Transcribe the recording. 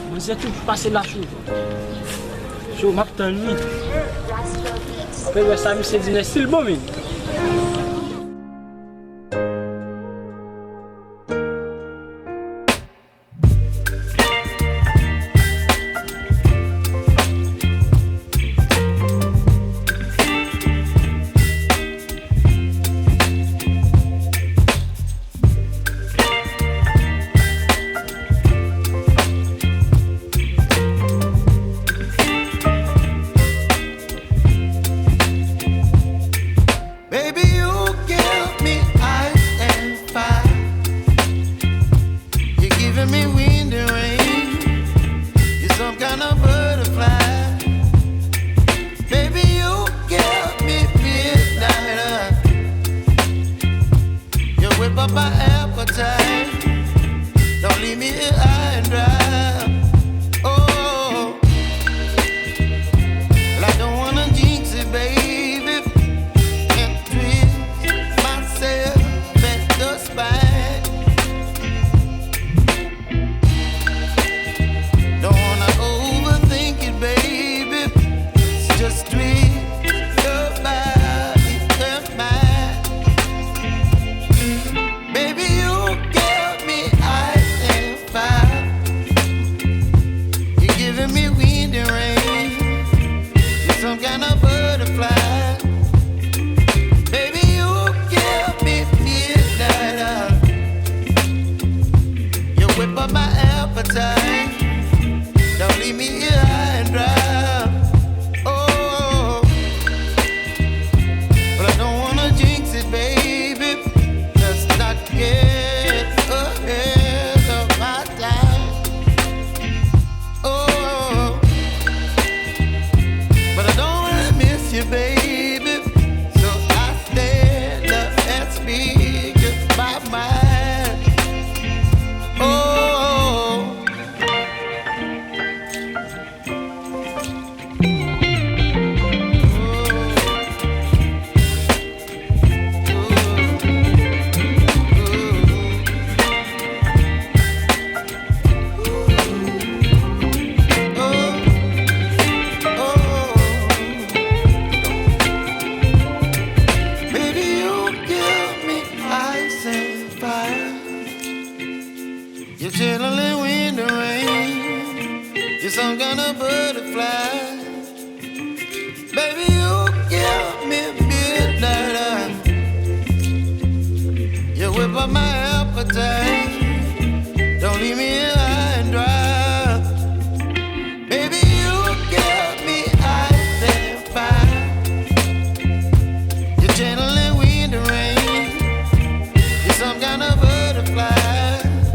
Mwen se tout pase la chou. Chou map tan lui. Apre wè sa mi se dine stil bon men. You're chilling in the rain. You're some kind of butterfly. Baby, you give me midnight. You whip up my appetite.